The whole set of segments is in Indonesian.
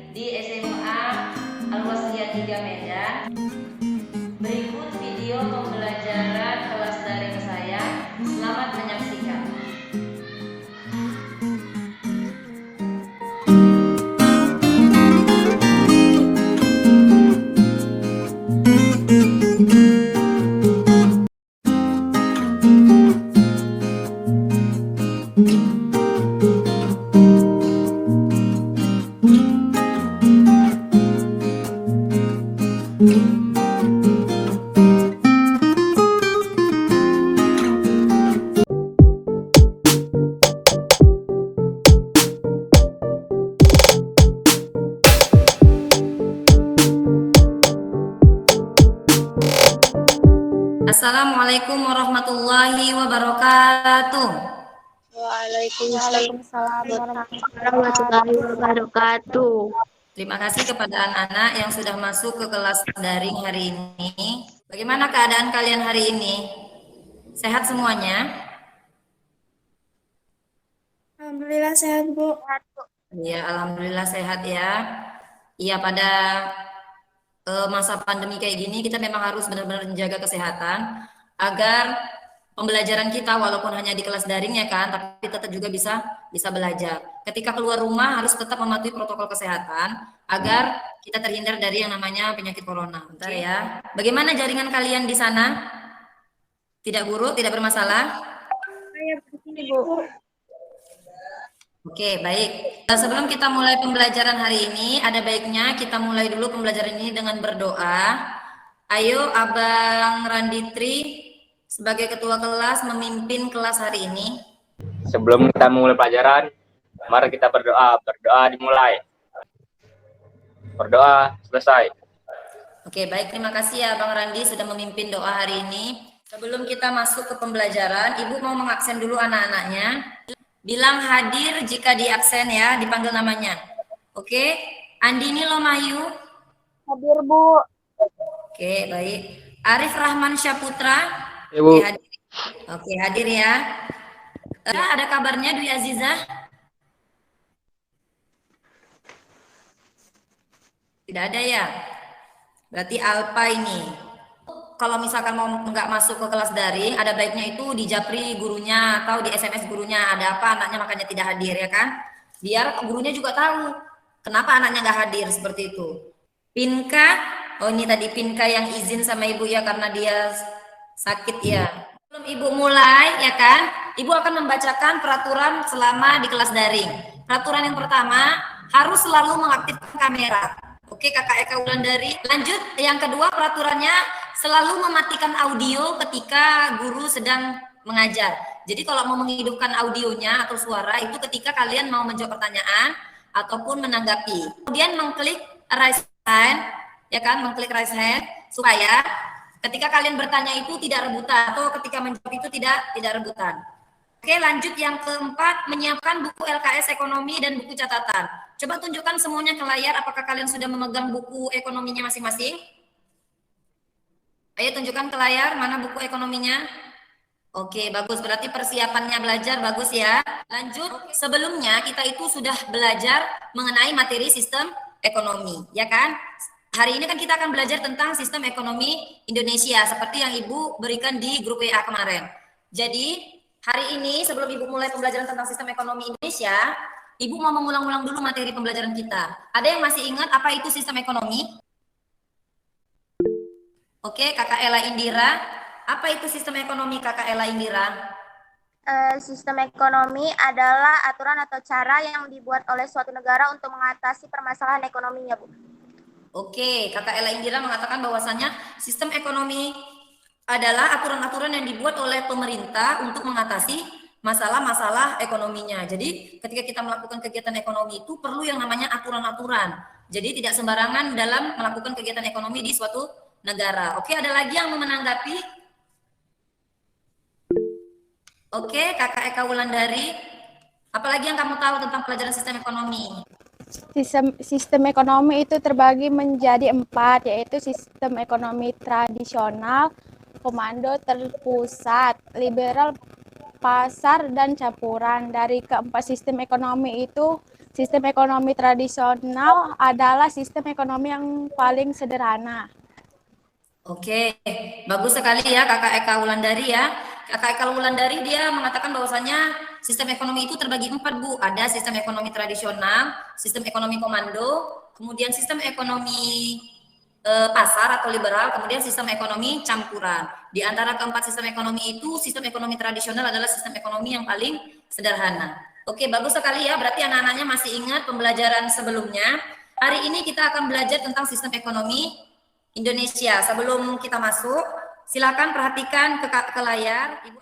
di SMA Al-Wasliyah 3 Medan. Berikut video pembelajaran kelas daring saya. Selamat menyaksikan. Assalamualaikum warahmatullahi wabarakatuh. Waalaikumsalam warahmatullahi wabarakatuh. Terima kasih kepada anak-anak yang sudah masuk ke kelas daring hari ini. Bagaimana keadaan kalian hari ini? Sehat semuanya? Alhamdulillah sehat, Bu. Iya, alhamdulillah sehat ya. Iya, pada masa pandemi kayak gini kita memang harus benar-benar menjaga kesehatan agar pembelajaran kita walaupun hanya di kelas daring ya kan, tapi tetap juga bisa belajar. Ketika keluar rumah harus tetap mematuhi protokol kesehatan agar kita terhindar dari yang namanya penyakit corona. Bentar ya. Bagaimana jaringan kalian di sana? Tidak buruk, tidak bermasalah? Saya begini, Bu. Oke, baik. Sebelum kita mulai pembelajaran hari ini, ada baiknya kita mulai dulu pembelajaran ini dengan berdoa. Ayo, Abang Randitri sebagai ketua kelas memimpin kelas hari ini. Sebelum kita mulai pelajaran, mari kita berdoa. Berdoa dimulai. Berdoa selesai. Oke, baik. Terima kasih ya Bang Randi sudah memimpin doa hari ini. Sebelum kita masuk ke pembelajaran, Ibu mau mengaksen dulu anak-anaknya. Bilang hadir jika diaksen ya, dipanggil namanya. Oke, Andini Lomayu. Hadir, Bu. Oke, baik. Arif Rahman Syaputra. Ibu. Oke, hadir. Oke, hadir ya. Ada kabarnya Dwi Azizah? Tidak ada ya? Berarti Alpa ini. Kalau misalkan mau nggak masuk ke kelas daring, ada baiknya itu di japri gurunya atau di SMS gurunya ada apa anaknya makanya tidak hadir ya kan? Biar gurunya juga tahu kenapa anaknya nggak hadir seperti itu. Pinka, oh ini tadi Pinka yang izin sama ibu ya karena dia sakit ya. Sebelum ibu mulai ya kan, ibu akan membacakan peraturan selama di kelas daring. Peraturan yang pertama harus selalu mengaktifkan kamera. Oke, Kakak Eka Wulandari. Lanjut, yang kedua peraturannya selalu mematikan audio ketika guru sedang mengajar. Jadi kalau mau menghidupkan audionya atau suara itu ketika kalian mau menjawab pertanyaan ataupun menanggapi. Kemudian mengklik raise hand, ya kan, mengklik raise hand supaya ketika kalian bertanya itu tidak rebutan atau ketika menjawab itu tidak rebutan. Oke, lanjut yang keempat, menyiapkan buku LKS ekonomi dan buku catatan. Coba tunjukkan semuanya ke layar, apakah kalian sudah memegang buku ekonominya masing-masing? Ayo tunjukkan ke layar, mana buku ekonominya? Oke, bagus. Berarti persiapannya belajar bagus ya. Lanjut, sebelumnya kita itu sudah belajar mengenai materi sistem ekonomi, ya kan? Hari ini kan kita akan belajar tentang sistem ekonomi Indonesia, seperti yang Ibu berikan di grup WA kemarin. Jadi, hari ini sebelum Ibu mulai pembelajaran tentang sistem ekonomi Indonesia, Ibu mau mengulang-ulang dulu materi pembelajaran kita. Ada yang masih ingat apa itu sistem ekonomi? Oke, Kakak Ella Indira. Apa itu sistem ekonomi, Kakak Ella Indira? Sistem ekonomi adalah aturan atau cara yang dibuat oleh suatu negara untuk mengatasi permasalahan ekonominya, Bu. Oke, Kakak Ella Indira mengatakan bahwasannya sistem ekonomi adalah aturan-aturan yang dibuat oleh pemerintah untuk mengatasi masalah-masalah ekonominya. Jadi ketika kita melakukan kegiatan ekonomi itu perlu yang namanya aturan-aturan. Jadi tidak sembarangan dalam melakukan kegiatan ekonomi di suatu negara. Oke, ada lagi yang mau menanggapi? Oke, Kakak Eka Wulandari. Apalagi yang kamu tahu tentang pelajaran sistem ekonomi? Sistem ekonomi itu terbagi menjadi 4, yaitu sistem ekonomi tradisional, komando terpusat, liberal, pasar, dan campuran. Dari keempat sistem ekonomi itu Sistem ekonomi tradisional adalah sistem ekonomi yang paling sederhana. Oke, bagus sekali ya Kakak Eka Wulandari ya. Kakak Eka Wulandari dia mengatakan bahwasanya sistem ekonomi itu terbagi 4 Bu. Ada sistem ekonomi tradisional, sistem ekonomi komando, kemudian sistem ekonomi pasar atau liberal, kemudian sistem ekonomi campuran. Di antara keempat sistem ekonomi itu, sistem ekonomi tradisional adalah sistem ekonomi yang paling sederhana. Oke, bagus sekali ya. Berarti anak-anaknya masih ingat pembelajaran sebelumnya. Hari ini kita akan belajar tentang sistem ekonomi Indonesia. Sebelum kita masuk, silakan perhatikan ke layar. Ibu.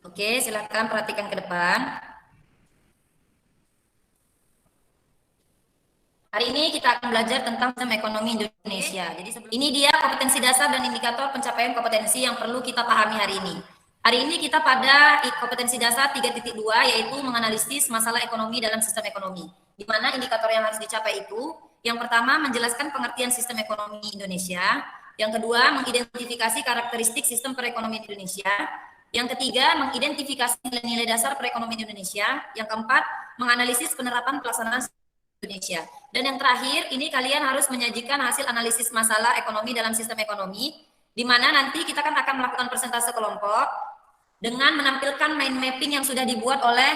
Oke, silakan perhatikan ke depan. Hari ini kita akan belajar tentang sistem ekonomi Indonesia. Jadi ini dia kompetensi dasar dan indikator pencapaian kompetensi yang perlu kita pahami hari ini. Hari ini kita pada kompetensi dasar 3.2 yaitu menganalisis masalah ekonomi dalam sistem ekonomi. Di mana indikator yang harus dicapai itu yang pertama, menjelaskan pengertian sistem ekonomi Indonesia. Yang kedua, mengidentifikasi karakteristik sistem perekonomian Indonesia. Yang ketiga, mengidentifikasi nilai-nilai dasar perekonomian Indonesia. Yang keempat, menganalisis penerapan pelaksanaan Indonesia. Dan yang terakhir, ini kalian harus menyajikan hasil analisis masalah ekonomi dalam sistem ekonomi, di mana nanti kita akan melakukan persentase kelompok dengan menampilkan mind mapping yang sudah dibuat oleh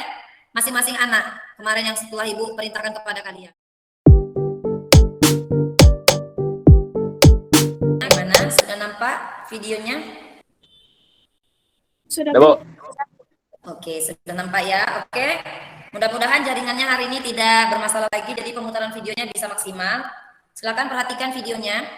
masing-masing anak. Kemarin yang setelah Ibu perintahkan kepada kalian. Sudah nampak videonya? Sudah, Bu. Oke, sudah nampak ya. Oke. Mudah-mudahan jaringannya hari ini tidak bermasalah lagi, jadi pemutaran videonya bisa maksimal. Silakan perhatikan videonya.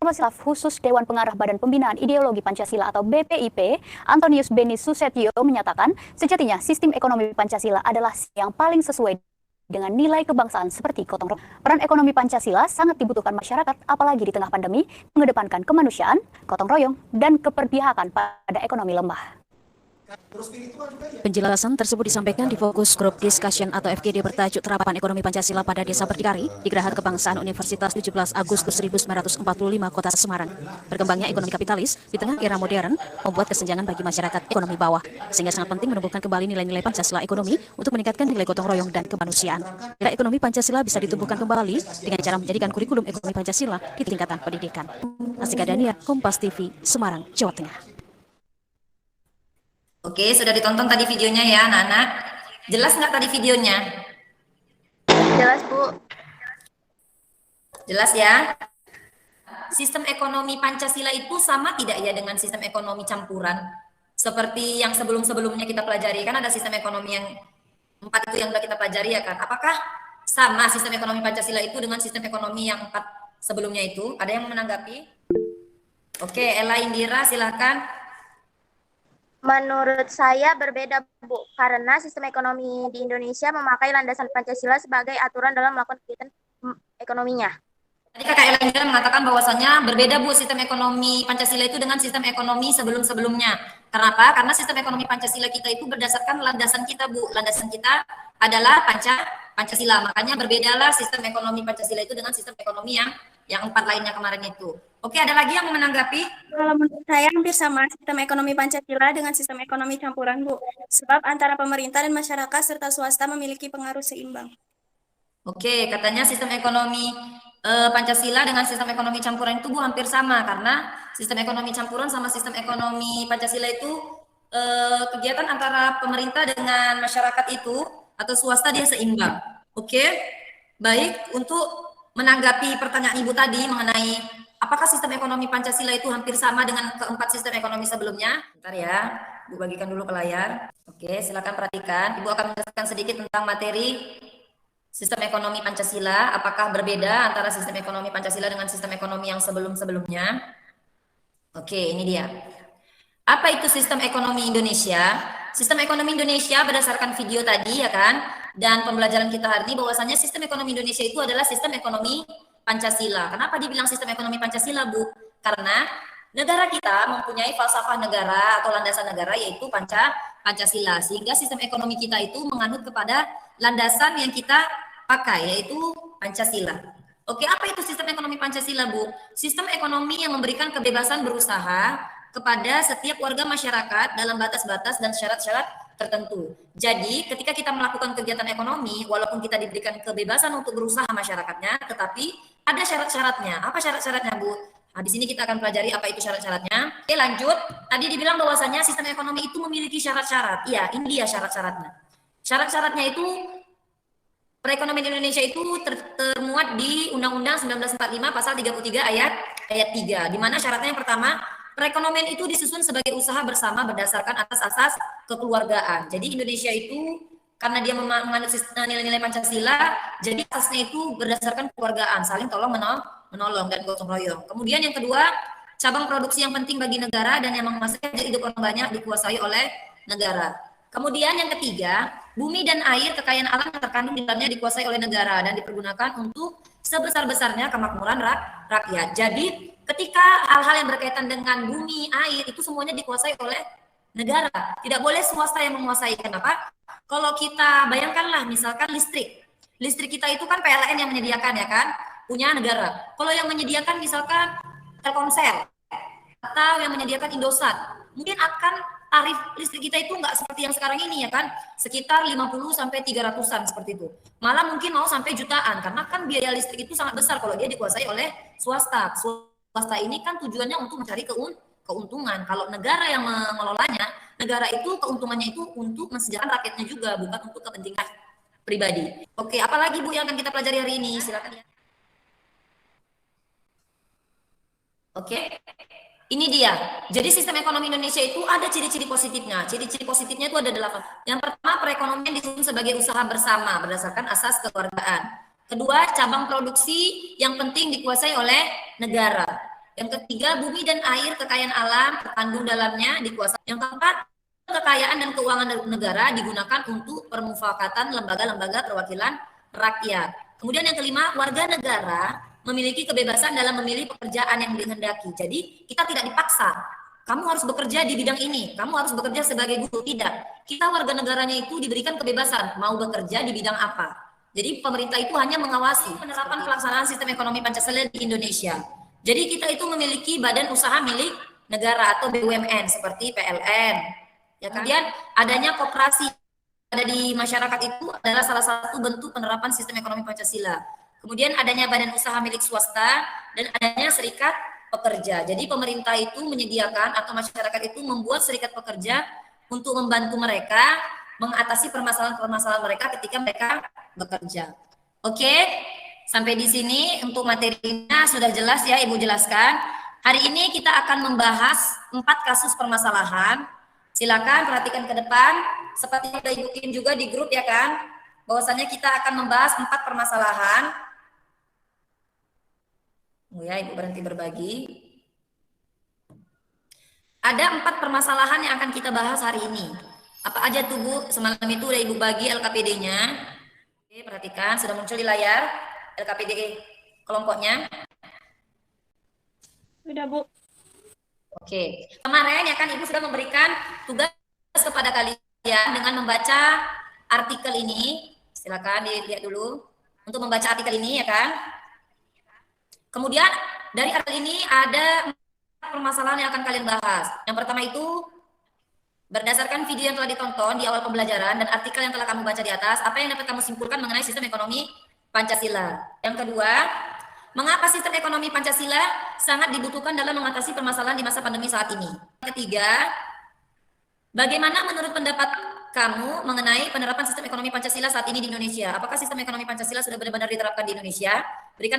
Staf Khusus Dewan Pengarah Badan Pembinaan Ideologi Pancasila atau BPIP, Antonius Beni Susetio menyatakan, sejatinya sistem ekonomi Pancasila adalah yang paling sesuai dengan nilai kebangsaan seperti gotong royong. Peran ekonomi Pancasila sangat dibutuhkan masyarakat, apalagi di tengah pandemi, mengedepankan kemanusiaan, gotong royong, dan keberpihakan pada ekonomi lemah. Penjelasan tersebut disampaikan di Fokus Group Discussion atau FGD bertajuk Terapan Ekonomi Pancasila pada Desa Berdikari di Geraha Kebangsaan Universitas 17 Agustus 1945 Kota Semarang. Berkembangnya ekonomi kapitalis di tengah era modern membuat kesenjangan bagi masyarakat ekonomi bawah, sehingga sangat penting menumbuhkan kembali nilai-nilai Pancasila ekonomi untuk meningkatkan nilai gotong royong dan kemanusiaan. Nilai ekonomi Pancasila bisa ditumbuhkan kembali dengan cara menjadikan kurikulum ekonomi Pancasila di tingkatan pendidikan. Asika Dania, Kompas TV, Semarang, Jawa Tengah. Oke, sudah ditonton tadi videonya ya anak-anak. Jelas nggak tadi videonya? Jelas, Bu. Jelas ya? Sistem ekonomi Pancasila itu sama tidak ya dengan sistem ekonomi campuran? Seperti yang sebelum-sebelumnya kita pelajari, kan ada sistem ekonomi yang 4 itu yang sudah kita pelajari ya kan? Apakah sama sistem ekonomi Pancasila itu dengan sistem ekonomi yang 4 sebelumnya itu? Ada yang menanggapi? Oke, Ella Indira silahkan. Menurut saya berbeda, Bu, karena sistem ekonomi di Indonesia memakai landasan Pancasila sebagai aturan dalam melakukan kegiatan ekonominya. Tadi Kakak Ella Indira mengatakan bahwasannya berbeda, Bu, sistem ekonomi Pancasila itu dengan sistem ekonomi sebelum-sebelumnya. Kenapa? Karena sistem ekonomi Pancasila kita itu berdasarkan landasan kita, Bu. Landasan kita adalah Pancasila. Makanya berbedalah sistem ekonomi Pancasila itu dengan sistem ekonomi yang 4 lainnya kemarin itu. Oke, ada lagi yang menanggapi? Kalau menurut saya hampir sama sistem ekonomi Pancasila dengan sistem ekonomi campuran, Bu. Sebab antara pemerintah dan masyarakat serta swasta memiliki pengaruh seimbang. Oke, katanya sistem ekonomi Pancasila dengan sistem ekonomi campuran itu, Bu, hampir sama. Karena sistem ekonomi campuran sama sistem ekonomi Pancasila itu kegiatan antara pemerintah dengan masyarakat itu atau swasta dia seimbang. Oke, baik. Untuk menanggapi pertanyaan Ibu tadi mengenai apakah sistem ekonomi Pancasila itu hampir sama dengan keempat sistem ekonomi sebelumnya? Bentar ya, Bu bagikan dulu ke layar. Oke, silakan perhatikan. Ibu akan menjelaskan sedikit tentang materi sistem ekonomi Pancasila. Apakah berbeda antara sistem ekonomi Pancasila dengan sistem ekonomi yang sebelum-sebelumnya? Oke, ini dia. Apa itu sistem ekonomi Indonesia? Sistem ekonomi Indonesia berdasarkan video tadi ya kan, dan pembelajaran kita hari ini bahwasanya sistem ekonomi Indonesia itu adalah sistem ekonomi Pancasila. Kenapa dibilang sistem ekonomi Pancasila, Bu? Karena negara kita mempunyai falsafah negara atau landasan negara yaitu Pancasila, sehingga sistem ekonomi kita itu menganut kepada landasan yang kita pakai yaitu Pancasila. Oke, apa itu sistem ekonomi Pancasila, Bu? Sistem ekonomi yang memberikan kebebasan berusaha kepada setiap warga masyarakat dalam batas-batas dan syarat-syarat tertentu. Jadi ketika kita melakukan kegiatan ekonomi, walaupun kita diberikan kebebasan untuk berusaha masyarakatnya, tetapi ada syarat-syaratnya. Apa syarat-syaratnya, Bu? Nah, di sini kita akan pelajari apa itu syarat-syaratnya. Oke, lanjut. Tadi dibilang bahwasanya sistem ekonomi itu memiliki syarat-syarat. Iya, ini dia syarat-syaratnya. Syarat-syaratnya itu perekonomian Indonesia itu termuat di Undang-Undang 1945 pasal 33 ayat 3, di mana syaratnya yang pertama, perekonomian itu disusun sebagai usaha bersama berdasarkan atas asas kekeluargaan. Jadi Indonesia itu karena dia menganut nilai-nilai Pancasila, jadi asasnya itu berdasarkan kekeluargaan, saling tolong menolong dan gotong royong. Kemudian yang kedua, cabang produksi yang penting bagi negara dan yang menghasilkan hidup orang banyak dikuasai oleh negara. Kemudian yang ketiga, bumi dan air kekayaan alam yang terkandung di dalamnya dikuasai oleh negara dan dipergunakan untuk sebesar-besarnya kemakmuran rakyat. Jadi ketika hal-hal yang berkaitan dengan bumi, air itu semuanya dikuasai oleh negara. Tidak boleh swasta yang menguasai. Kenapa? Kalau kita bayangkanlah misalkan listrik. Listrik kita itu kan PLN yang menyediakan ya kan, punya negara. Kalau yang menyediakan misalkan Telkomsel atau yang menyediakan Indosat, mungkin akan tarif listrik kita itu nggak seperti yang sekarang ini ya kan, sekitar 50 sampai 300-an seperti itu. Malah mungkin mau sampai jutaan karena kan biaya listrik itu sangat besar kalau dia dikuasai oleh swasta. Swasta ini kan tujuannya untuk mencari keuntungan. Kalau negara yang mengelolanya, negara itu keuntungannya itu untuk mensejahterakan rakyatnya juga, bukan untuk kepentingan pribadi. Oke, apalagi Bu yang akan kita pelajari hari ini? Silakan ya. Oke. Ini dia. Jadi sistem ekonomi Indonesia itu ada ciri-ciri positifnya. Ciri-ciri positifnya itu ada 8. Yang pertama, perekonomian disusun sebagai usaha bersama berdasarkan asas kekeluargaan. Kedua, cabang produksi yang penting dikuasai oleh negara. Yang ketiga, bumi dan air kekayaan alam terkandung dalamnya dikuasai. Yang keempat, kekayaan dan keuangan negara digunakan untuk permufakatan lembaga-lembaga perwakilan rakyat. Kemudian yang kelima, warga negara memiliki kebebasan dalam memilih pekerjaan yang dihendaki. Jadi kita tidak dipaksa. Kamu harus bekerja di bidang ini. Kamu harus bekerja sebagai guru. Tidak. Kita warga negaranya itu diberikan kebebasan mau bekerja di bidang apa. Jadi pemerintah itu hanya mengawasi penerapan pelaksanaan sistem ekonomi Pancasila di Indonesia. Jadi kita itu memiliki badan usaha milik negara atau BUMN seperti PLN. Ya, kemudian adanya koperasi ada di masyarakat itu adalah salah satu bentuk penerapan sistem ekonomi Pancasila. Kemudian adanya badan usaha milik swasta dan adanya serikat pekerja. Jadi pemerintah itu menyediakan atau masyarakat itu membuat serikat pekerja untuk membantu mereka mengatasi permasalahan-permasalahan mereka ketika mereka bekerja. Oke, sampai di sini untuk materinya sudah jelas ya Ibu jelaskan. Hari ini kita akan membahas 4 kasus permasalahan. Silakan perhatikan ke depan. Seperti yang sudah Ibu kirim juga di grup ya kan, bahwasanya kita akan membahas 4 permasalahan. Ya, Ibu berhenti berbagi. Ada 4 permasalahan yang akan kita bahas hari ini. Apa aja tuh Bu? Semalam itu udah Ibu bagi LKPD-nya. Oke, perhatikan sudah muncul di layar LKPD kelompoknya. Sudah Bu. Oke, kemarin ya kan Ibu sudah memberikan tugas kepada kalian dengan membaca artikel ini. Silakan dilihat dulu untuk membaca artikel ini ya kan. Kemudian dari artikel ini ada 4 permasalahan yang akan kalian bahas. Yang pertama itu berdasarkan video yang telah ditonton di awal pembelajaran dan artikel yang telah kamu baca di atas, apa yang dapat kamu simpulkan mengenai sistem ekonomi Pancasila? Yang kedua, mengapa sistem ekonomi Pancasila sangat dibutuhkan dalam mengatasi permasalahan di masa pandemi saat ini? Yang ketiga, bagaimana menurut pendapat kamu mengenai penerapan sistem ekonomi Pancasila saat ini di Indonesia? Apakah sistem ekonomi Pancasila sudah benar-benar diterapkan di Indonesia? Berikan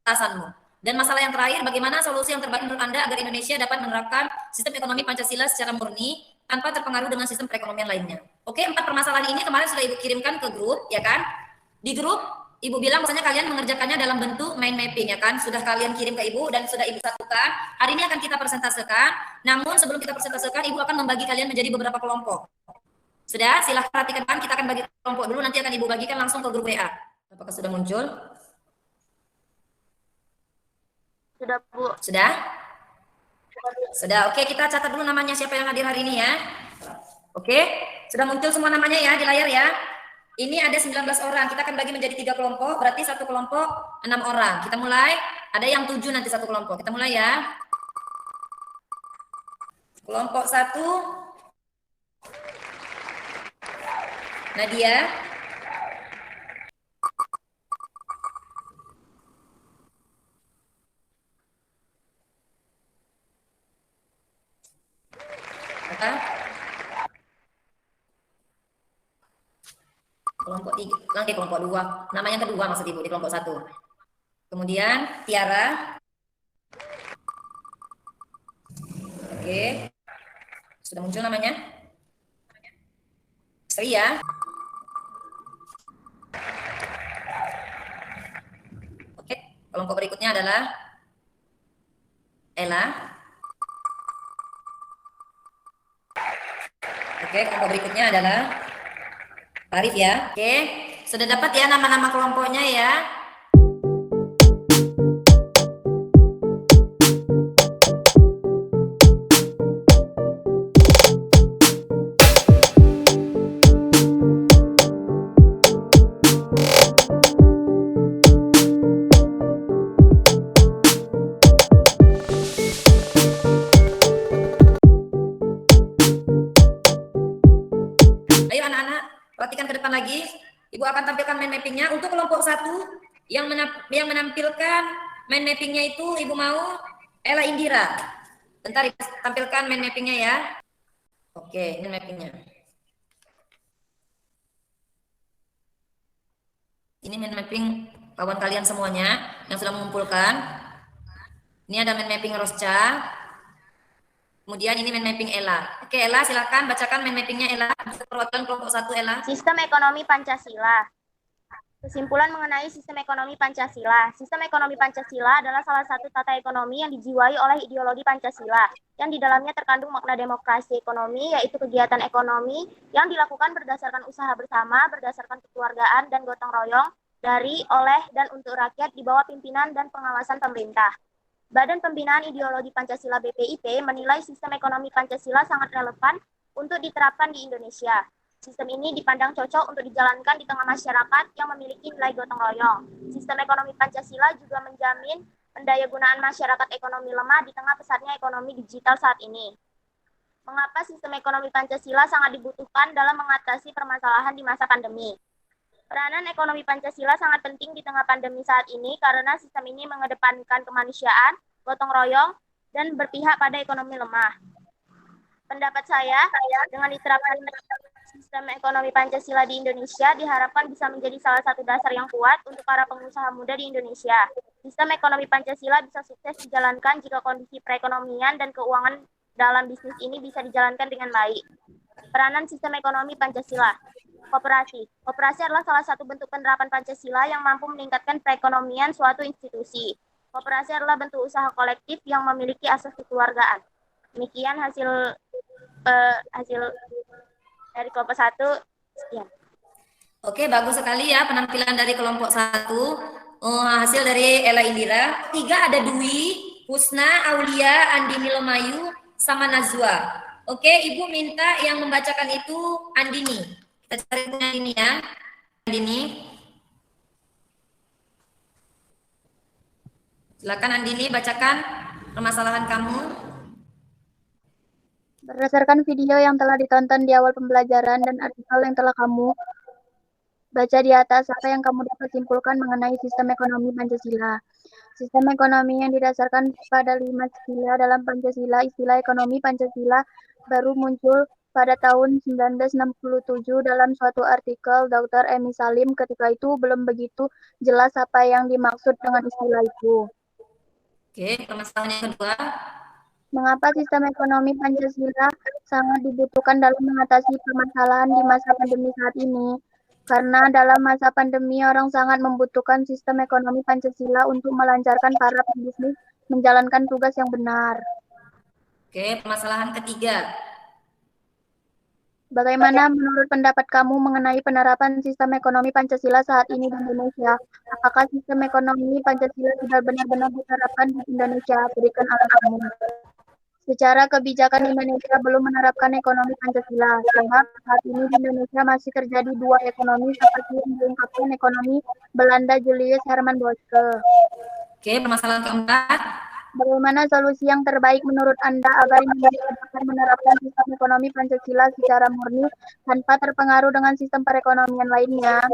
alasanmu. Dan masalah yang terakhir, bagaimana solusi yang terbaik menurut Anda agar Indonesia dapat menerapkan sistem ekonomi Pancasila secara murni tanpa terpengaruh dengan sistem perekonomian lainnya? Oke, 4 permasalahan ini kemarin sudah Ibu kirimkan ke grup, ya kan? Di grup, Ibu bilang misalnya kalian mengerjakannya dalam bentuk mind mapping, ya kan? Sudah kalian kirim ke Ibu dan sudah Ibu satukan. Hari ini akan kita presentasekan. Namun sebelum kita presentasekan, Ibu akan membagi kalian menjadi beberapa kelompok. Sudah? Silahkan perhatikan, kita akan bagi kelompok dulu, nanti akan Ibu bagikan langsung ke grup WA. Apakah sudah muncul? Sudah, Bu. Sudah? Sudah. Oke, kita catat dulu namanya siapa yang hadir hari ini ya. Oke, sudah muncul semua namanya ya di layar ya. Ini ada 19 orang. Kita akan bagi menjadi 3 kelompok, berarti satu kelompok 6 orang. Kita mulai. Ada yang 7 nanti satu kelompok. Kita mulai ya. Kelompok 1. Nadia. Apa? Kelompok 3, nanti kelompok 2. Namanya kedua maksud Ibu di kelompok 1. Kemudian Tiara. Oke. Sudah muncul namanya? Sri ya. Oke, kelompok berikutnya adalah Ella. Oke, kelompok berikutnya adalah Arif ya. Oke, sudah dapat ya nama-nama kelompoknya ya. Ayo anak-anak, perhatikan ke depan lagi. Ibu akan tampilkan mind mappingnya. Untuk kelompok 1 yang menampilkan mind mappingnya itu Ibu mau Ella Indira. Bentar Ibu tampilkan mind mappingnya ya. Oke, ini mappingnya. Ini mind mapping kawan kalian semuanya yang sudah mengumpulkan. Ini ada mind mapping Rosca. Kemudian ini mind mapping Ella. Oke, Ella silakan bacakan mind mappingnya Ella. Perwakilan kelompok 1 Ella. Sistem ekonomi Pancasila. Kesimpulan mengenai sistem ekonomi Pancasila. Sistem ekonomi Pancasila adalah salah satu tata ekonomi yang dijiwai oleh ideologi Pancasila, yang di dalamnya terkandung makna demokrasi ekonomi, yaitu kegiatan ekonomi yang dilakukan berdasarkan usaha bersama, berdasarkan kekeluargaan dan gotong royong, dari, oleh, dan untuk rakyat di bawah pimpinan dan pengawasan pemerintah. Badan Pembinaan Ideologi Pancasila BPIP menilai sistem ekonomi Pancasila sangat relevan untuk diterapkan di Indonesia. Sistem ini dipandang cocok untuk dijalankan di tengah masyarakat yang memiliki nilai gotong royong. Sistem ekonomi Pancasila juga menjamin pendayagunaan masyarakat ekonomi lemah di tengah pesatnya ekonomi digital saat ini. Mengapa sistem ekonomi Pancasila sangat dibutuhkan dalam mengatasi permasalahan di masa pandemi? Peranan ekonomi Pancasila sangat penting di tengah pandemi saat ini karena sistem ini mengedepankan kemanusiaan, gotong royong, dan berpihak pada ekonomi lemah. Pendapat saya, dengan diterapkan sistem ekonomi Pancasila di Indonesia diharapkan bisa menjadi salah satu dasar yang kuat untuk para pengusaha muda di Indonesia. Sistem ekonomi Pancasila bisa sukses dijalankan jika kondisi perekonomian dan keuangan dalam bisnis ini bisa dijalankan dengan baik. Peranan sistem ekonomi Pancasila. Koperasi. Koperasi adalah salah satu bentuk penerapan Pancasila yang mampu meningkatkan perekonomian suatu institusi. Koperasi adalah bentuk usaha kolektif yang memiliki asas kekeluargaan. Demikian hasil dari kelompok 1. Sekian. Oke, bagus sekali ya penampilan dari kelompok 1. Hasil dari Ella Indira. 3 ada Dwi, Husna, Aulia, Andini Lemayu, sama Nazwa. Oke, Ibu minta yang membacakan itu Andini. Kita cari Andini ya. Andini. Silakan Andini bacakan permasalahan kamu. Berdasarkan video yang telah ditonton di awal pembelajaran dan artikel yang telah kamu baca di atas, apa yang kamu dapat simpulkan mengenai sistem ekonomi Pancasila? Sistem ekonomi yang didasarkan pada 5 sila dalam Pancasila, istilah ekonomi Pancasila baru muncul pada tahun 1967 dalam suatu artikel Dr. Emi Salim. Ketika itu belum begitu jelas apa yang dimaksud dengan istilah itu. Oke, permasalahan yang kedua. Mengapa sistem ekonomi Pancasila sangat dibutuhkan dalam mengatasi permasalahan di masa pandemi saat ini? Karena dalam masa pandemi orang sangat membutuhkan sistem ekonomi Pancasila untuk melancarkan para pebisnis menjalankan tugas yang benar. Oke, permasalahan ketiga. Bagaimana menurut pendapat kamu mengenai penerapan sistem ekonomi Pancasila saat ini di Indonesia? Apakah sistem ekonomi Pancasila sudah benar-benar diterapkan di Indonesia? Berikan alasanmu. Secara kebijakan Indonesia belum menerapkan ekonomi Pancasila, sebab saat ini di Indonesia masih terjadi dua ekonomi seperti yang diungkapkan ekonomi Belanda Julius Herman Boyke. Oke, permasalahan keempat. Bagaimana solusi yang terbaik menurut Anda agar Indonesia dapat menerapkan sistem ekonomi Pancasila secara murni tanpa terpengaruh dengan sistem perekonomian lainnya?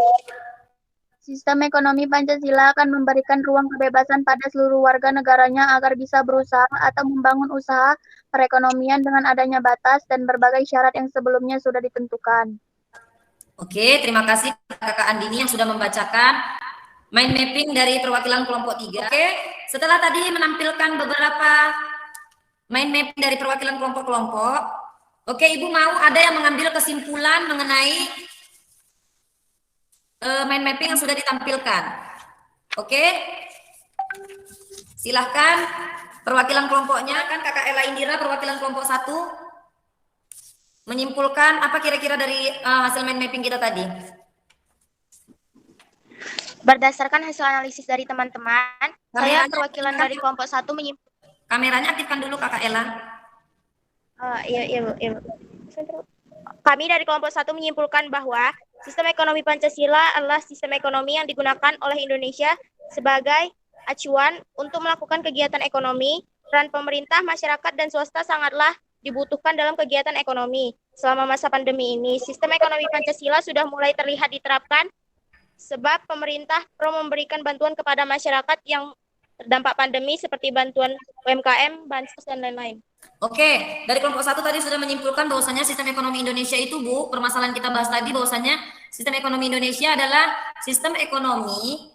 Sistem ekonomi Pancasila akan memberikan ruang kebebasan pada seluruh warga negaranya agar bisa berusaha atau membangun usaha perekonomian dengan adanya batas dan berbagai syarat yang sebelumnya sudah ditentukan. Oke, terima kasih Kakak Andini yang sudah membacakan mind mapping dari perwakilan kelompok 3. Oke, setelah tadi menampilkan beberapa mind mapping dari perwakilan kelompok-kelompok, oke, Ibu mau ada yang mengambil kesimpulan mengenai mind mapping yang sudah ditampilkan. Oke, silahkan perwakilan kelompoknya, kan Kakak Ella Indira perwakilan kelompok 1, menyimpulkan apa kira-kira dari hasil mind mapping kita tadi. Berdasarkan hasil analisis dari teman-teman, saya Kameranya perwakilan dari kelompok 1 menyimpulkan. Kameranya aktifkan dulu Kakak Ella. Iya, Bu. Kami dari kelompok 1 menyimpulkan bahwa sistem ekonomi Pancasila adalah sistem ekonomi yang digunakan oleh Indonesia sebagai acuan untuk melakukan kegiatan ekonomi. Peran pemerintah, masyarakat, dan swasta sangatlah dibutuhkan dalam kegiatan ekonomi. Selama masa pandemi ini, sistem ekonomi Pancasila sudah mulai terlihat diterapkan sebab pemerintah pro memberikan bantuan kepada masyarakat yang terdampak pandemi seperti bantuan UMKM, bansos, dan lain-lain. Oke, dari kelompok 1 tadi sudah menyimpulkan bahwasanya sistem ekonomi Indonesia itu, Bu, permasalahan kita bahas tadi bahwasanya sistem ekonomi Indonesia adalah sistem ekonomi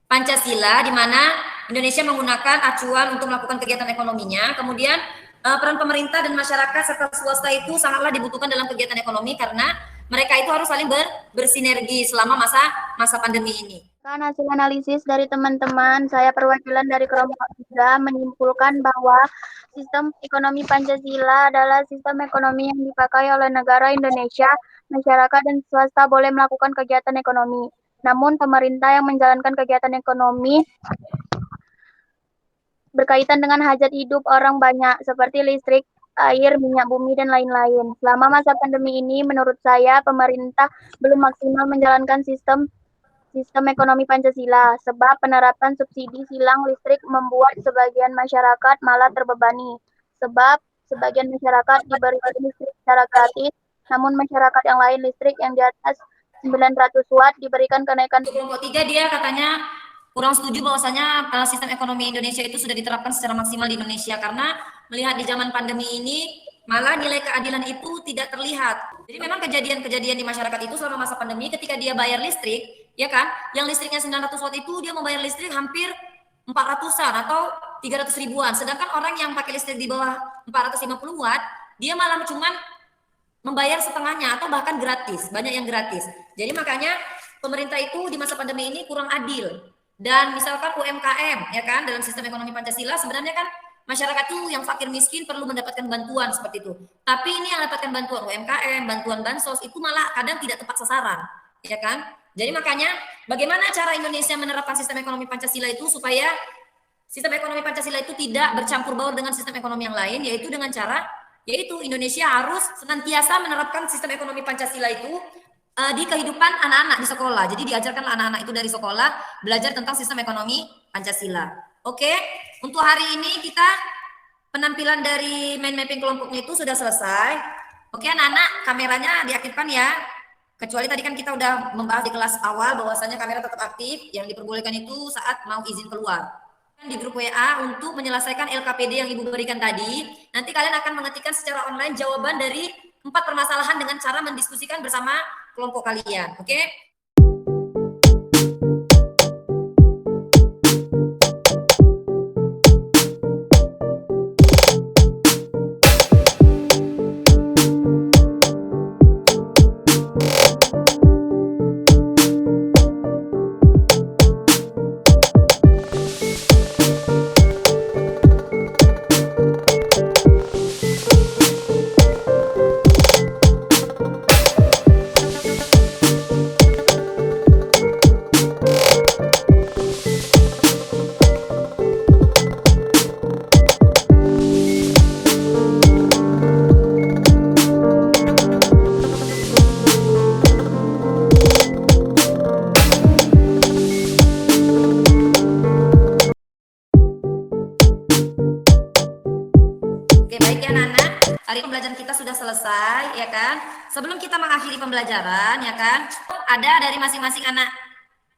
Pancasila di mana Indonesia menggunakan acuan untuk melakukan kegiatan ekonominya. Kemudian peran pemerintah dan masyarakat serta swasta itu sangatlah dibutuhkan dalam kegiatan ekonomi karena mereka itu harus saling bersinergi selama masa pandemi ini. Kan hasil analisis dari teman-teman, saya perwakilan dari kelompok 3 menyimpulkan bahwa sistem ekonomi Pancasila adalah sistem ekonomi yang dipakai oleh negara Indonesia, masyarakat dan swasta boleh melakukan kegiatan ekonomi. Namun pemerintah yang menjalankan kegiatan ekonomi berkaitan dengan hajat hidup orang banyak seperti listrik, air, minyak bumi, dan lain-lain. Selama masa pandemi ini, menurut saya, pemerintah belum maksimal menjalankan sistem ekonomi Pancasila, sebab penerapan subsidi silang listrik membuat sebagian masyarakat malah terbebani. Sebab sebagian masyarakat diberi listrik secara gratis, namun masyarakat yang lain listrik yang di atas 900 watt diberikan kenaikan. Kelompok 3 dia katanya kurang setuju bahwasanya sistem ekonomi Indonesia itu sudah diterapkan secara maksimal di Indonesia karena melihat di zaman pandemi ini malah nilai keadilan itu tidak terlihat. Jadi memang kejadian-kejadian di masyarakat itu selama masa pandemi ketika dia bayar listrik, ya kan, yang listriknya 900 watt itu dia membayar listrik hampir 400-an atau 300 ribuan. Sedangkan orang yang pakai listrik di bawah 450 watt, dia malah cuman membayar setengahnya atau bahkan gratis, banyak yang gratis. Jadi makanya pemerintah itu di masa pandemi ini kurang adil. Dan misalkan UMKM, ya kan, dalam sistem ekonomi Pancasila sebenarnya kan masyarakat itu yang fakir miskin perlu mendapatkan bantuan seperti itu. Tapi ini yang mendapatkan bantuan UMKM, bantuan bansos itu malah kadang tidak tepat sasaran, ya kan? Jadi makanya bagaimana cara Indonesia menerapkan sistem ekonomi Pancasila itu supaya sistem ekonomi Pancasila itu tidak bercampur baur dengan sistem ekonomi yang lain, yaitu dengan cara Indonesia harus senantiasa menerapkan sistem ekonomi Pancasila itu di kehidupan anak-anak di sekolah. Jadi diajarkanlah anak-anak itu dari sekolah belajar tentang sistem ekonomi Pancasila. Oke, untuk hari ini kita penampilan dari mind mapping kelompoknya itu sudah selesai. Oke, anak-anak kameranya diaktifkan ya. Kecuali tadi kan kita udah membahas di kelas awal bahwasanya kamera tetap aktif, yang diperbolehkan itu saat mau izin keluar. Di grup WA untuk menyelesaikan LKPD yang Ibu berikan tadi, nanti kalian akan mengetikkan secara online jawaban dari 4 permasalahan dengan cara mendiskusikan bersama kelompok kalian. Oke? ya kan. Sebelum kita mengakhiri pembelajaran ya kan, ada dari masing-masing anak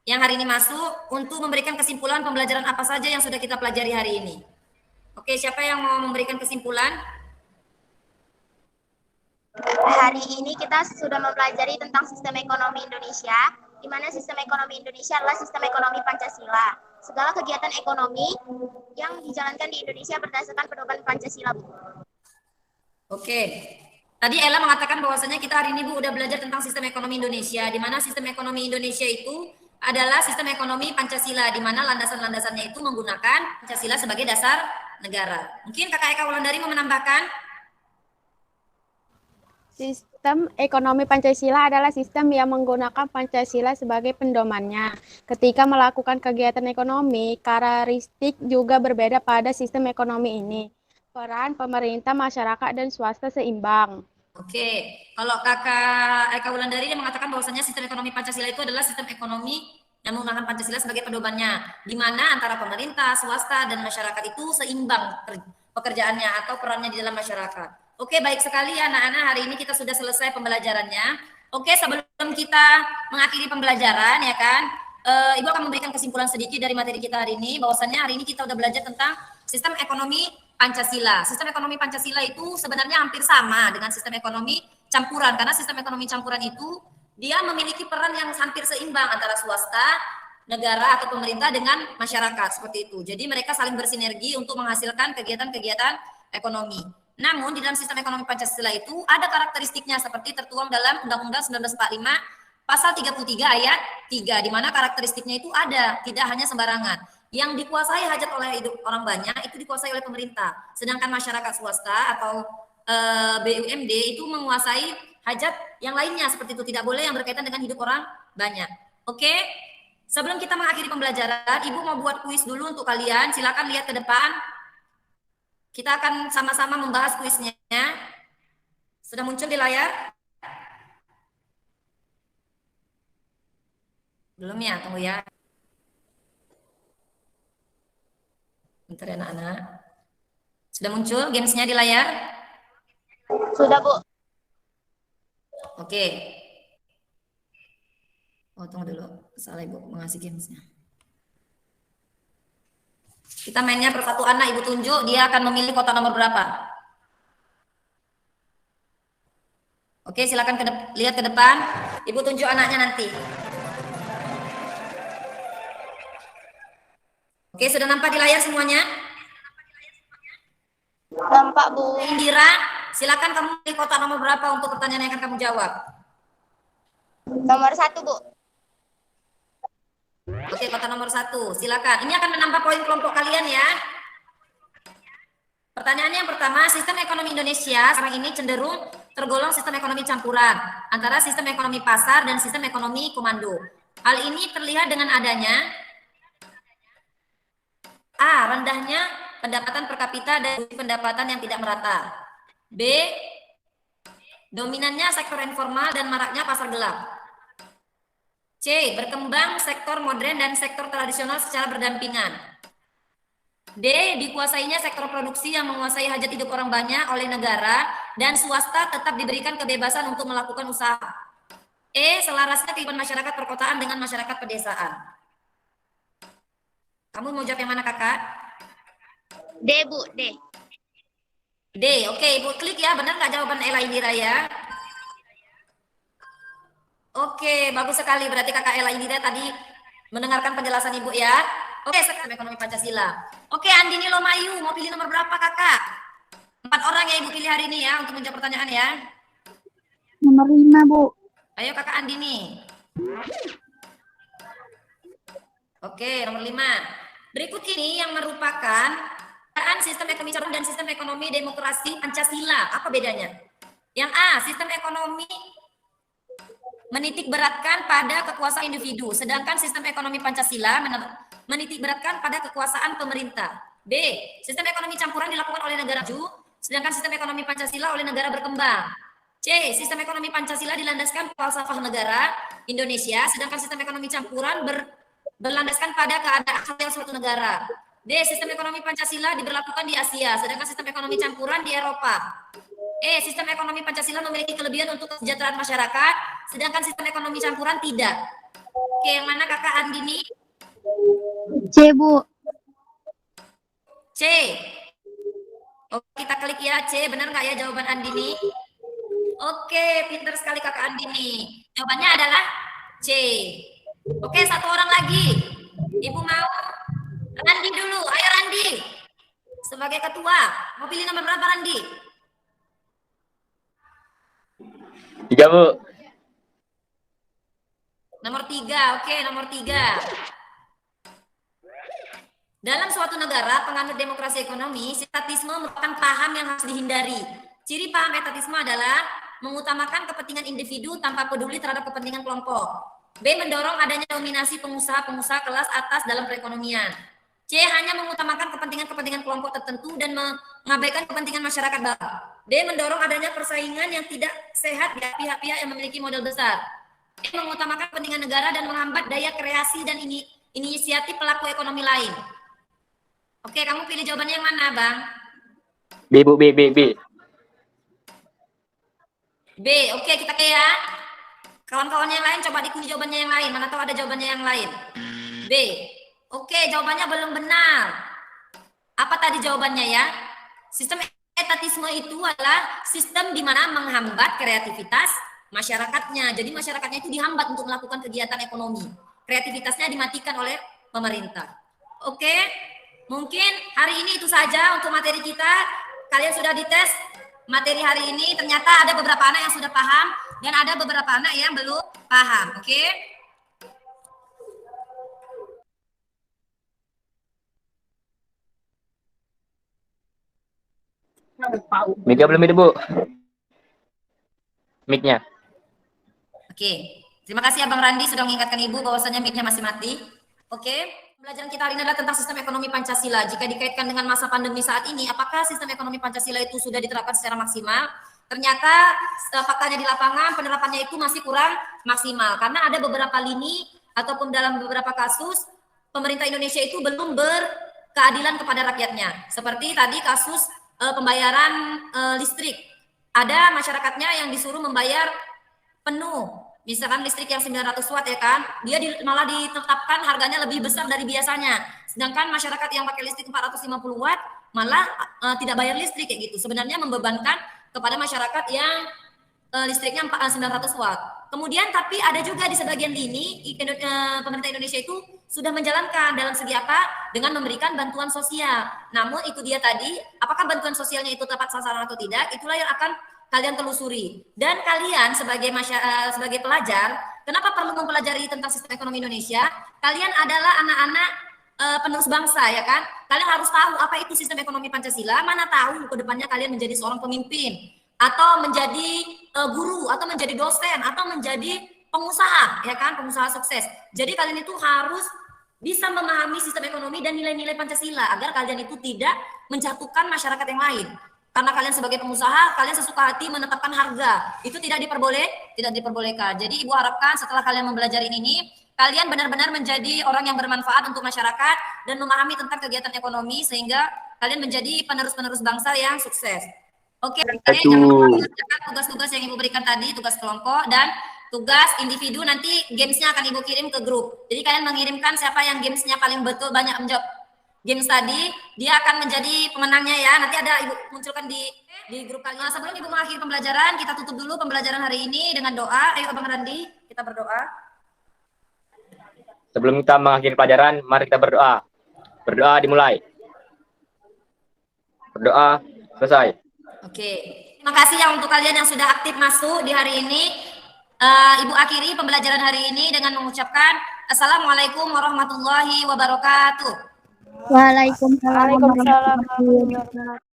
yang hari ini masuk untuk memberikan kesimpulan pembelajaran apa saja yang sudah kita pelajari hari ini. Oke, siapa yang mau memberikan kesimpulan? Hari ini kita sudah mempelajari tentang sistem ekonomi Indonesia, di mana sistem ekonomi Indonesia adalah sistem ekonomi Pancasila. Segala kegiatan ekonomi yang dijalankan di Indonesia berdasarkan pedoman Pancasila, Bu. Oke. Tadi Ella mengatakan bahwasanya kita hari ini Bu udah belajar tentang sistem ekonomi Indonesia, di mana sistem ekonomi Indonesia itu adalah sistem ekonomi Pancasila, di mana landasan-landasannya itu menggunakan Pancasila sebagai dasar negara. Mungkin Kakak Eka Wulandari mau menambahkan? Sistem ekonomi Pancasila adalah sistem yang menggunakan Pancasila sebagai pedomannya. Ketika melakukan kegiatan ekonomi, karakteristik juga berbeda pada sistem ekonomi ini. Peran pemerintah, masyarakat, dan swasta seimbang. Oke, kalau Kakak Eka Wulandari dia mengatakan bahwasanya sistem ekonomi Pancasila itu adalah sistem ekonomi yang menggunakan Pancasila sebagai pedomannya, di mana antara pemerintah, swasta, dan masyarakat itu seimbang pekerjaannya atau perannya di dalam masyarakat. Oke, baik sekali ya anak-anak, hari ini kita sudah selesai pembelajarannya. Oke, sebelum kita mengakhiri pembelajaran ya kan, Ibu akan memberikan kesimpulan sedikit dari materi kita hari ini, bahwasannya hari ini kita udah belajar tentang sistem ekonomi Pancasila. Sistem ekonomi Pancasila itu sebenarnya hampir sama dengan sistem ekonomi campuran, karena sistem ekonomi campuran itu dia memiliki peran yang hampir seimbang antara swasta, negara atau pemerintah dengan masyarakat, seperti itu. Jadi mereka saling bersinergi untuk menghasilkan kegiatan-kegiatan ekonomi. Namun di dalam sistem ekonomi Pancasila itu ada karakteristiknya seperti tertuang dalam Undang-Undang 1945 pasal 33 ayat 3, di mana karakteristiknya itu ada, tidak hanya sembarangan. Yang dikuasai hajat oleh hidup orang banyak itu dikuasai oleh pemerintah, sedangkan masyarakat swasta atau BUMD itu menguasai hajat yang lainnya, seperti itu, tidak boleh yang berkaitan dengan hidup orang banyak. Oke, sebelum kita mengakhiri pembelajaran, Ibu mau buat kuis dulu untuk kalian, silakan lihat ke depan. Kita akan sama-sama membahas kuisnya. Sudah muncul di layar? Belum ya, tunggu ya. Bentar ya anak-anak. Sudah muncul gamesnya di layar? Sudah, Bu. Oke. Oh, tunggu dulu. Salah Ibu mengasih gamesnya. Kita mainnya per satu anak, Ibu tunjuk, dia akan memilih kotak nomor berapa. Oke, silakan lihat ke depan. Ibu tunjuk anaknya nanti. Oke, sudah nampak di layar semuanya? Nampak, Bu. Indira, silakan kamu pilih kotak nomor berapa untuk pertanyaan yang akan kamu jawab. Nomor 1, Bu. Oke, kotak nomor 1, silakan. Ini akan menambah poin kelompok kalian ya. Pertanyaannya yang pertama, sistem ekonomi Indonesia sekarang ini cenderung tergolong sistem ekonomi campuran antara sistem ekonomi pasar dan sistem ekonomi komando. Hal ini terlihat dengan adanya A. Rendahnya pendapatan per kapita dan pendapatan yang tidak merata. B. Dominannya sektor informal dan maraknya pasar gelap. C. Berkembang sektor modern dan sektor tradisional secara berdampingan. D. Dikuasainya sektor produksi yang menguasai hajat hidup orang banyak oleh negara dan swasta tetap diberikan kebebasan untuk melakukan usaha. E. Selarasnya kehidupan masyarakat perkotaan dengan masyarakat pedesaan. Kamu mau jawab yang mana, Kakak? D, Bu. D. D. Oke, Ibu klik ya. Benar nggak jawaban Ella Indira ya? Oke, bagus sekali. Berarti Kakak Ella Indira tadi mendengarkan penjelasan Ibu ya. Oke, sekarang ekonomi Pancasila. Oke, Andini Lomayu, mau pilih nomor berapa Kakak? 4 orang ya Ibu pilih hari ini ya untuk menjawab pertanyaan ya. Nomor 5, Bu. Ayo Kakak Andini. Oke, nomor 5. Berikut ini yang merupakan sistem ekonomi campuran dan sistem ekonomi demokrasi Pancasila. Apa bedanya? Yang A, sistem ekonomi menitik beratkan pada kekuasaan individu, sedangkan sistem ekonomi Pancasila menitik beratkan pada kekuasaan pemerintah. B. Sistem ekonomi campuran dilakukan oleh negara maju, sedangkan sistem ekonomi Pancasila oleh negara berkembang. C. Sistem ekonomi Pancasila dilandaskan falsafah negara Indonesia, sedangkan sistem ekonomi campuran berlandaskan pada keadaan sosial suatu negara. D. Sistem ekonomi Pancasila diberlakukan di Asia, sedangkan sistem ekonomi campuran di Eropa. Sistem ekonomi Pancasila memiliki kelebihan untuk kesejahteraan masyarakat, sedangkan sistem ekonomi campuran tidak. Oke, yang mana Kakak Andini? C, Bu. C. Oke, kita klik ya C. Benar nggak ya jawaban Andini? Oke, pintar sekali Kakak Andini. Jawabannya adalah C. Oke, satu orang lagi. Ibu mau? Randi dulu. Ayo Randi. Sebagai ketua, mau pilih nomor berapa Randi? 3, Bu. Nomor 3, oke, nomor 3. Dalam suatu negara penganut demokrasi ekonomi, etatisme merupakan paham yang harus dihindari. Ciri paham etatisme adalah mengutamakan kepentingan individu tanpa peduli terhadap kepentingan kelompok. B. Mendorong adanya dominasi pengusaha-pengusaha kelas atas dalam perekonomian. C. Hanya mengutamakan kepentingan-kepentingan kelompok tertentu dan mengabaikan kepentingan masyarakat bawah. D. Mendorong adanya persaingan yang tidak sehat di pihak-pihak yang memiliki modal besar. E. Mengutamakan kepentingan negara dan menghambat daya kreasi dan inisiatif pelaku ekonomi lain. Oke, kamu pilih jawabannya yang mana, Bang? B, Bu, B. B, oke, kita ke ya. Kawan-kawan yang lain coba dikunci jawabannya yang lain. Mana tahu ada jawabannya yang lain. B. Oke, jawabannya belum benar. Apa tadi jawabannya ya? Sistem etatisme itu adalah sistem di mana menghambat kreativitas masyarakatnya. Jadi masyarakatnya itu dihambat untuk melakukan kegiatan ekonomi. Kreativitasnya dimatikan oleh pemerintah. Oke, mungkin hari ini itu saja untuk materi kita. Kalian sudah dites materi hari ini. Ternyata ada beberapa anak yang sudah paham dan ada beberapa anak yang belum paham. Oke? Mic-nya belum itu, Bu. Mic-nya. Oke. Terima kasih Abang Randi sudah mengingatkan Ibu bahwasanya mic-nya masih mati. Oke. Pembelajaran kita hari ini adalah tentang sistem ekonomi Pancasila. Jika dikaitkan dengan masa pandemi saat ini, apakah sistem ekonomi Pancasila itu sudah diterapkan secara maksimal? Ternyata faktanya di lapangan penerapannya itu masih kurang maksimal karena ada beberapa lini ataupun dalam beberapa kasus pemerintah Indonesia itu belum berkeadilan kepada rakyatnya. Seperti tadi kasus pembayaran listrik. Ada masyarakatnya yang disuruh membayar penuh. Misalkan listrik yang 900 watt ya kan, dia malah ditetapkan harganya lebih besar dari biasanya. Sedangkan masyarakat yang pakai listrik 450 watt malah tidak bayar listrik kayak gitu. Sebenarnya membebankan kepada masyarakat yang listriknya 900 watt. Kemudian tapi ada juga di sebagian lini pemerintah Indonesia itu sudah menjalankan dalam segi apa? Dengan memberikan bantuan sosial. Namun itu dia tadi, apakah bantuan sosialnya itu tepat sasaran atau tidak? Itulah yang akan kalian telusuri. Dan kalian sebagai pelajar, kenapa perlu mempelajari tentang sistem ekonomi Indonesia? Kalian adalah anak-anak penerus bangsa ya kan? Kalian harus tahu apa itu sistem ekonomi Pancasila, mana tahu ke depannya kalian menjadi seorang pemimpin atau menjadi guru atau menjadi dosen atau menjadi pengusaha ya kan, pengusaha sukses. Jadi kalian itu harus bisa memahami sistem ekonomi dan nilai-nilai Pancasila agar kalian itu tidak menjatuhkan masyarakat yang lain. Karena kalian sebagai pengusaha, kalian sesuka hati menetapkan harga. Itu tidak diperbolehkan. Jadi Ibu harapkan setelah kalian mempelajari ini, kalian benar-benar menjadi orang yang bermanfaat untuk masyarakat dan memahami tentang kegiatan ekonomi sehingga kalian menjadi penerus-penerus bangsa yang sukses. Oke, jangan lupa mengerjakan tugas-tugas yang Ibu berikan tadi, tugas kelompok dan tugas individu. Nanti gamesnya akan Ibu kirim ke grup. Jadi kalian mengirimkan siapa yang gamesnya paling betul banyak menjawab games tadi, dia akan menjadi pemenangnya ya. Nanti ada Ibu munculkan di grup kalian. Sebelum Ibu mengakhiri pembelajaran, kita tutup dulu pembelajaran hari ini dengan doa. Ayo Abang Randi, kita berdoa. Sebelum kita mengakhiri pelajaran, mari kita berdoa. Berdoa dimulai. Berdoa selesai. Oke. Terima kasih ya untuk kalian yang sudah aktif masuk di hari ini. Ibu akhiri pembelajaran hari ini dengan mengucapkan Assalamualaikum warahmatullahi wabarakatuh. Waalaikumsalam warahmatullahi wabarakatuh.